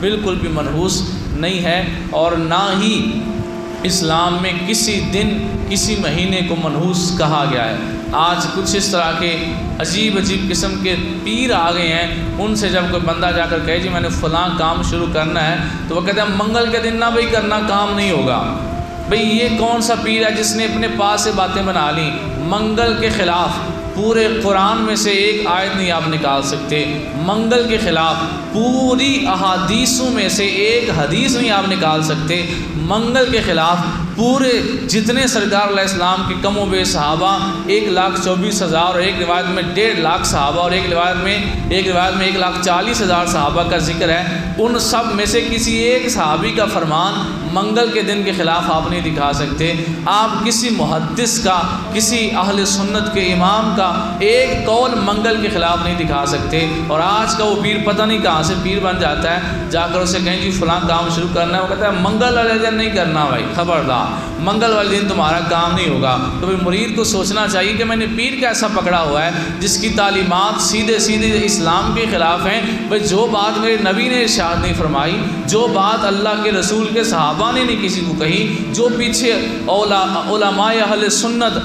بالکل بھی منحوس نہیں ہے، اور نہ ہی اسلام میں کسی دن کسی مہینے کو منحوس کہا گیا ہے۔ آج کچھ اس طرح کے عجیب قسم کے پیر آ گئے ہیں، ان سے جب کوئی بندہ جا کر کہے جی میں نے فلاں کام شروع کرنا ہے، تو وہ کہتے ہیں منگل کے دن نہ بھائی کرنا، کام نہیں ہوگا۔ بھئی یہ کون سا پیر ہے جس نے اپنے پاس سے باتیں بنا لیں؟ منگل کے خلاف پورے قرآن میں سے ایک آیت نہیں آپ نکال سکتے، منگل کے خلاف پوری احادیثوں میں سے ایک حدیث نہیں آپ نکال سکتے، منگل کے خلاف پورے جتنے سرکار علیہ السلام کے کم و بیش صحابہ 1,24,000 اور ایک روایت میں 1.5 لاکھ صحابہ اور ایک روایت میں 1,40,000 صحابہ کا ذکر ہے، ان سب میں سے کسی ایک صحابی کا فرمان منگل کے دن کے خلاف آپ نہیں دکھا سکتے۔ آپ کسی محدث کا، کسی اہل سنت کے امام کا ایک قول منگل کے خلاف نہیں دکھا سکتے۔ اور آج کا وہ پیر پتہ نہیں کہاں سے پیر بن جاتا ہے، جا کر اسے کہیں جی فلاں کام شروع کرنا ہے، وہ کہتا ہے منگل والے دن نہیں کرنا بھائی، خبردار منگل والے دن تمہارا کام نہیں ہوگا۔ تو پھر مرید کو سوچنا چاہیے کہ میں نے پیر کیسا پکڑا ہوا ہے جس کی تعلیمات سیدھے سیدھے اسلام کے خلاف ہیں۔ بھائی جو بات میرے نبی نے ارشاد نہیں فرمائی، جو بات اللہ کے رسول کے صحابہ نے نہیں کسی کو کہی، جو پیچھے علماء اہل سنت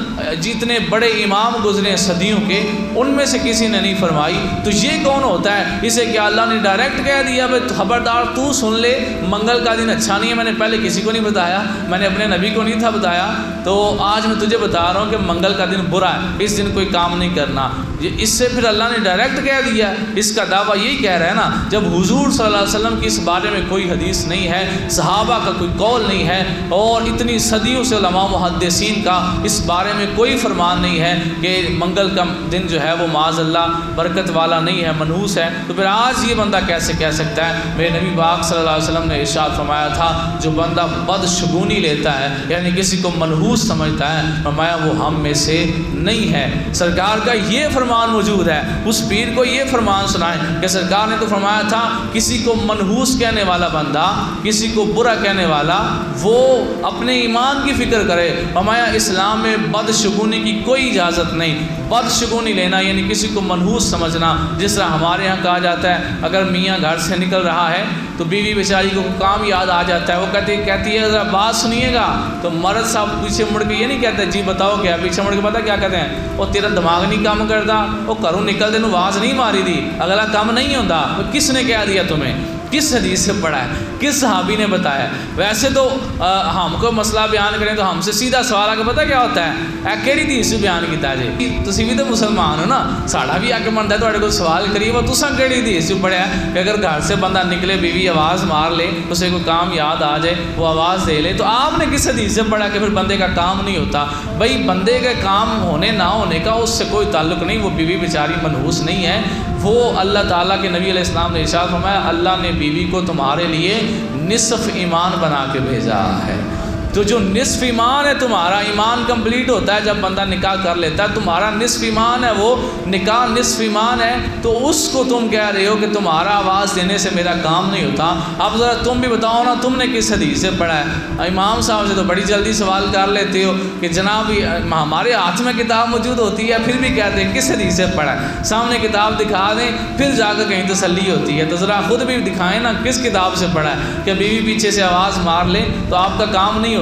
جتنے بڑے امام گزرے صدیوں کے ان میں سے کسی نے نہیں فرمائی، تو یہ کون ہوتا ہے؟ اسے کیا اللہ نے ڈائریکٹ کہہ دیا بھائی خبردار تو سن لے منگل کا دن اچھا نہیں ہے، میں نے پہلے کسی کو نہیں بتایا، میں نے اپنے نبی کو نہیں تھا بتایا، تو آج میں تجھے بتا رہا ہوں کہ منگل کا دن برا ہے، اس دن کوئی کام نہیں کرنا۔ اس سے پھر اللہ نے ڈائریکٹ کہہ دیا، اس کا دعویٰ یہی کہہ رہا ہے نا، جب حضور صلی اللہ علیہ وسلم کی اس بارے میں کوئی حدیث نہیں ہے، صحابہ کا کوئی قول نہیں ہے، اور اتنی صدیوں سے علماء محدثین کا اس بارے میں کوئی فرمان نہیں ہے کہ منگل کا دن جو ہے وہ معاذ اللہ برکت والا نہیں ہے، منحوس ہے، تو پھر آج یہ بندہ کیسے کہہ سکتا ہے؟ میرے نبی پاک صلی اللہ علیہ وسلم نے ارشاد فرمایا تھا، جو بندہ بدشگونی لیتا ہے یعنی کسی کو منحوس سمجھتا ہے، فرمایا وہ ہم میں سے نہیں ہے۔ سرکار کا یہ فرمان موجود ہے، اس پیر کو یہ فرمان سنائیں کہ سرکار نے تو فرمایا تھا کسی کو منحوس کہنے والا بندہ، کسی کو برا کہنے والا، وہ اپنے ایمان کی فکر کرے۔ فرمایا اسلام میں بدشگونی کی کوئی اجازت نہیں۔ بدشگونی لینا یعنی کسی کو منحوس سمجھنا، جس طرح ہمارے ہاں کہا جاتا ہے اگر میاں گھر سے نکل رہا ہے تو بیوی بیچاری کو کام یاد آ جاتا ہے، وہ کہتی ہے ذرا بات سنیے گا، تو مرد صاحب پیچھے مڑ کے یہ نہیں کہتے جی بتاؤ کیا، پیچھے مڑ کے پتا کیا کہتے ہیں، وہ تیرا دماغ نہیں کام کرتا، وہ گھروں نکل دے نو آواز نہیں ماری دی، اگلا کام نہیں ہوتا، کس نے کہہ دیا تمہیں؟ کس حدیث سے پڑھا ہے؟ کس صحابی نے بتایا؟ ویسے تو ہم کو مسئلہ بیان کریں تو ہم سے سیدھا سوال آ کے پتہ کیا ہوتا ہے، اے کیڑی حدیث بیان کیتا جی، تسی بھی تو مسلمان ہو نا، ساڑا بھی آ کے بنتا ہے تواڈے کول سوال کریے وہ تساں کیڑی حدیث پڑھیا ہے کہ اگر گھر سے بندہ نکلے بیوی آواز مار لے، اسے کوئی کام یاد آ جائے وہ آواز دے لے، تو آپ نے کس حدیث سے پڑھا کہ پھر بندے کا کام نہیں ہوتا؟ بھائی بندے کا کام ہونے نہ ہونے کا اس سے کوئی تعلق نہیں، وہ بیوی بیچاری منحوس نہیں ہے، وہ اللہ تعالیٰ کے نبی علیہ السلام نے ارشاد فرمایا اللہ نے بیوی کو تمہارے لیے نصف ایمان بنا کے بھیجا ہے۔ تو جو نصف ایمان ہے، تمہارا ایمان کمپلیٹ ہوتا ہے جب بندہ نکاح کر لیتا ہے، تمہارا نصف ایمان ہے، وہ نکاح نصف ایمان ہے، تو اس کو تم کہہ رہے ہو کہ تمہارا آواز دینے سے میرا کام نہیں ہوتا۔ اب ذرا تم بھی بتاؤ نا، تم نے کس حدیث سے پڑھا ہے؟ امام صاحب سے تو بڑی جلدی سوال کر لیتے ہو کہ جناب ہمارے ہاتھ میں کتاب موجود ہوتی ہے، پھر بھی کہتے ہیں کس حدیث سے پڑھا ہے؟ سامنے کتاب دکھا دیں پھر جا کر کہیں تسلی ہوتی ہے، تو ذرا خود بھی دکھائیں نا کس کتاب سے پڑھا ہے، کہ بیوی پیچھے سے آواز مار لے تو آپ کا کام نہیں ہوتا۔